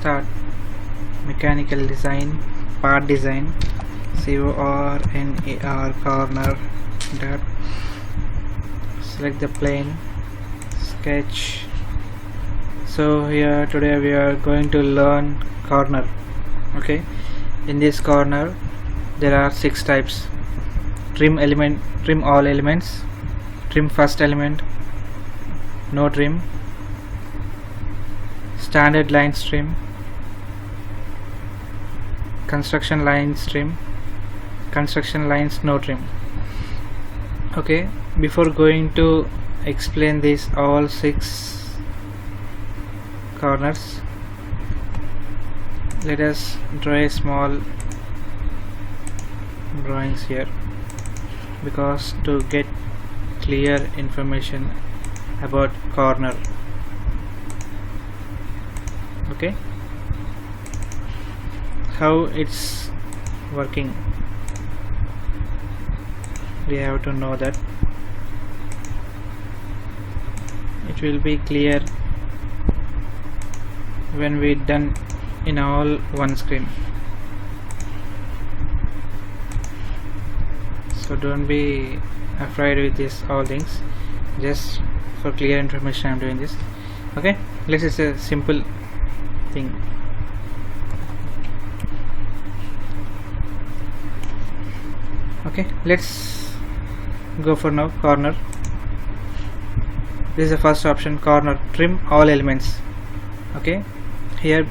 start. Mechanical design, part design, CORNER, corner. Dot. Select the plane, sketch. So here today we are going to learn corner. Okay, in this corner there are 6 types: trim element, trim all elements, trim first element, no trim, standard lines trim, construction lines trim, construction lines no trim. Okay, before going to explain this all 6 corners, let us draw a small drawings here, because to get clear information about corner. Okay, how it's working, we have to know that. It will be clear when we done in all one screen. So don't be afraid with this all things, just for clear information I'm doing this. Okay, this is a simple thing. Okay, let's go for now corner. This is the first option, corner, trim all elements. Okay, here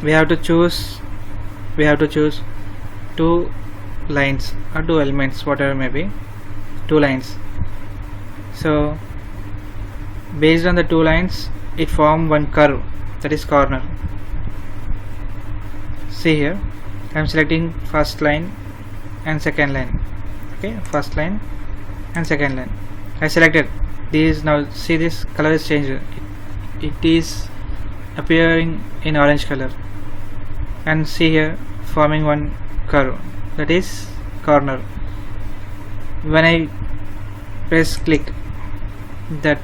we have to choose 2 lines or 2 elements, whatever may be, 2 lines. So based on the 2 lines it form one curve, that is corner. See here, I am selecting first line and second line. Okay, first line and second line I selected these. Now see, this color is changed, it is appearing in orange color, and see here forming one curve, that is corner. When I press click, that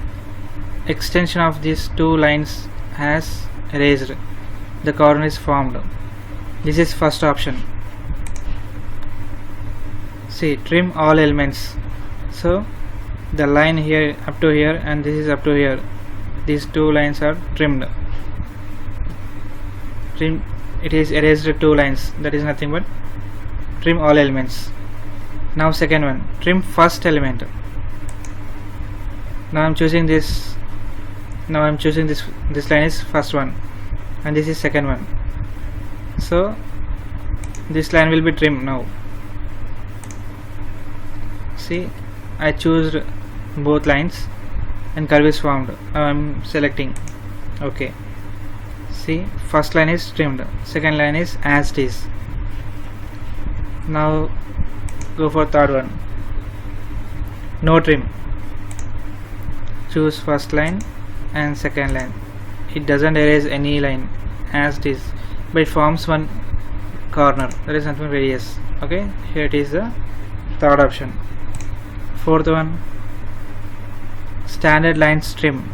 extension of these 2 lines has erased, the corner is formed. This is first option. See, trim all elements. So the line here up to here and this is up to here, these 2 lines are trimmed. Trim, it is erased 2 lines, that is nothing but trim all elements. Now second one, trim first element. Now I'm choosing this. This line is first one and this is second one, so this line will be trimmed. Now see, I choose both lines and curve is formed. Now I'm selecting OK. See, first line is trimmed, second line is as it is. Now go for third one, no trim. Choose first line and second line. It doesn't erase any line, as it is, but it forms one corner, that is nothing radius. Okay, here it is the third option. Fourth one, standard lines trim.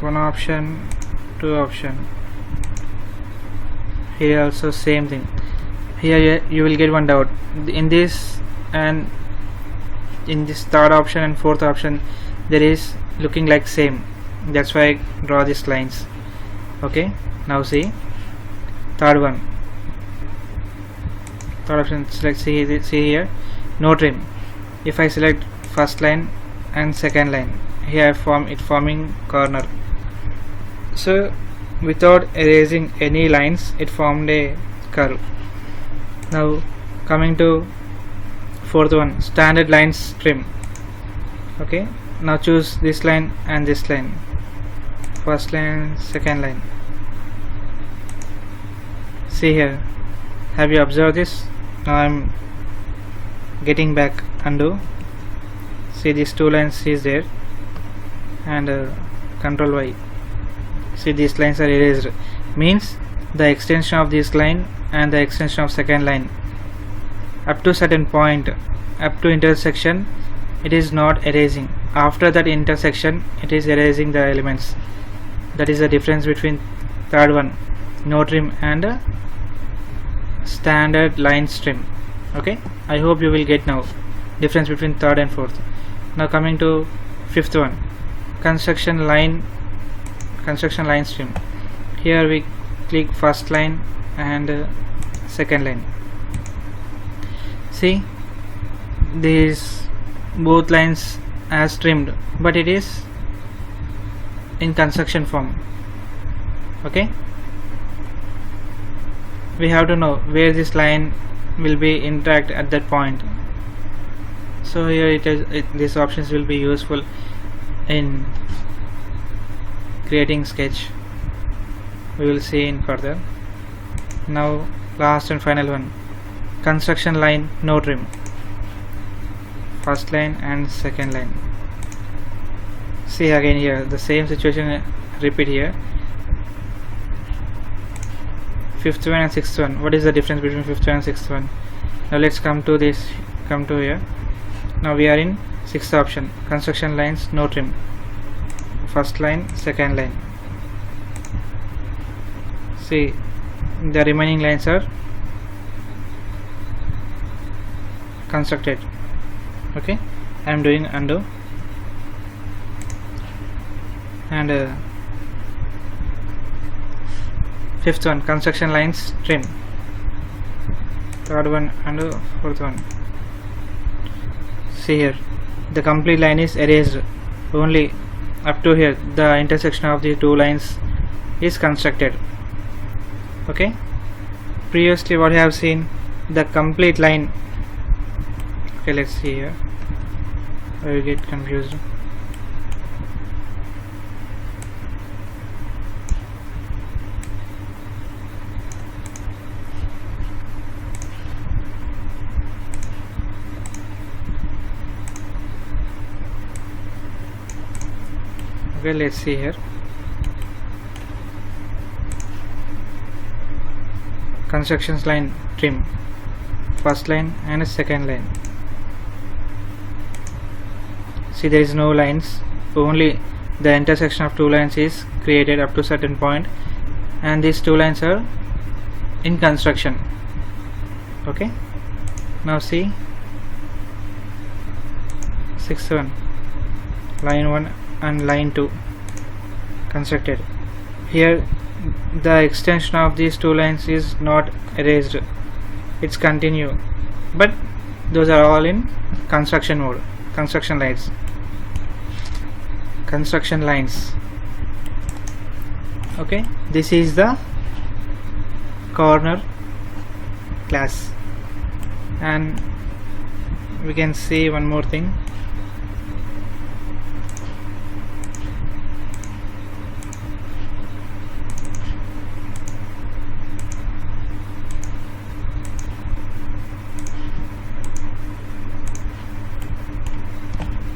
One option, 2 option. Here also same thing. Here you will get one doubt in this, and in this third option and fourth option there is looking like same, that's why I draw these lines. Okay, now see, third option, select, see here, no trim. If I select first line and second line, here forming corner. So without erasing any lines, it formed a curve. Now coming to fourth one, standard lines trim. Okay, now choose this line and this line, first line, second line. See here, have you observed this? Now I'm getting back, undo. See, these 2 lines is there, and Control Y. See, these lines are erased, means the extension of this line and the extension of second line up to certain point, up to intersection, it is not erasing. After that intersection, it is erasing the elements. That is the difference between third one, no trim, and standard line trim. Okay, I hope you will get now difference between third and fourth. Now coming to fifth one, construction line trim. Here we click first line and second line. See, these both lines as trimmed, but it is in construction form. Okay, we have to know where this line will be interact at that point. So here these options will be useful in creating sketch. We will see in further. Now last and final one, construction line no trim, first line and second line. See again here the same situation repeat here. Fifth one and sixth one. What is the difference between fifth one and sixth one? Now let's come to here. Now we are in sixth option, construction lines no trim, first line, second line. See, the remaining lines are constructed. Okay, I am doing undo, and fifth one, construction lines trim, third one undo, fourth one. See here, the complete line is erased, only up to here the intersection of the two lines is constructed. Okay, previously what I have seen, the complete line. Okay, let's see here, I will get confused. Okay, let's see here. Constructions line trim, first line and a second line. See, there is no lines, only the intersection of two lines is created up to certain point, and these two lines are in construction. Okay, now see sixth one, line 1 and line 2 constructed. Here the extension of these two lines is not erased, it's continue, but those are all in construction mode. Construction lines. Okay, this is the corner class, and we can see one more thing.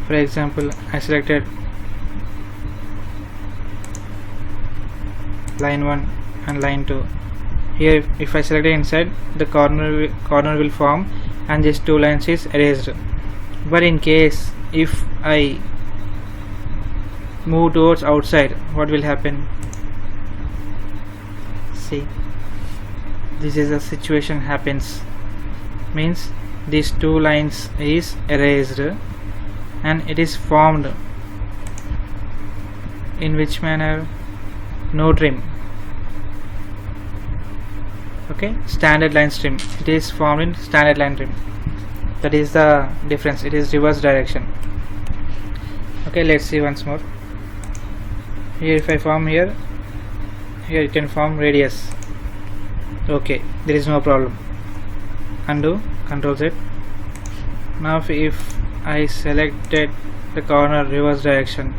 For example, I selected line 1 and line 2. Here if I select it inside, the corner will form and these two lines is erased. But in case if I move towards outside, what will happen? See, this is a situation happens, means these two lines is erased and it is formed in which manner? No trim. Okay, standard line trim. It is formed in standard line trim. That is the difference. It is reverse direction. Okay, let's see once more. Here if I form here it can form radius. Okay, there is no problem. Undo, Control Z. Now if I selected the corner reverse direction,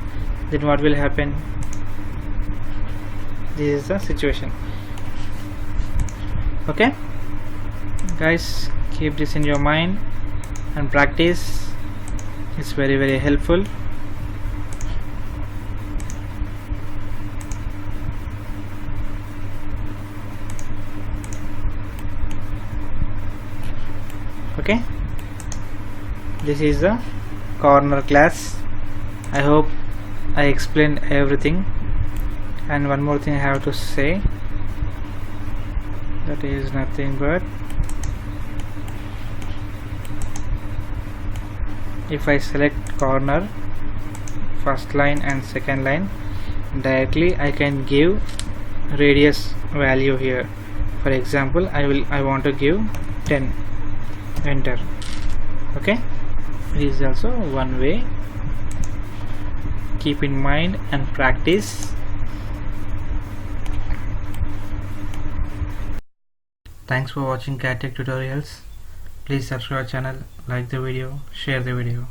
then what will happen? This is the situation. Okay guys, keep this in your mind and practice. It's very helpful. Okay, this is the corner class. I hope I explained everything. And one more thing I have to say, that is nothing but if I select corner, first line and second line, directly I can give radius value here. For example, I want to give 10, enter. Okay, this is also one way. Keep in mind and practice. Thanks for watching CAD Tech tutorials. Please subscribe our channel, like the video, share the video.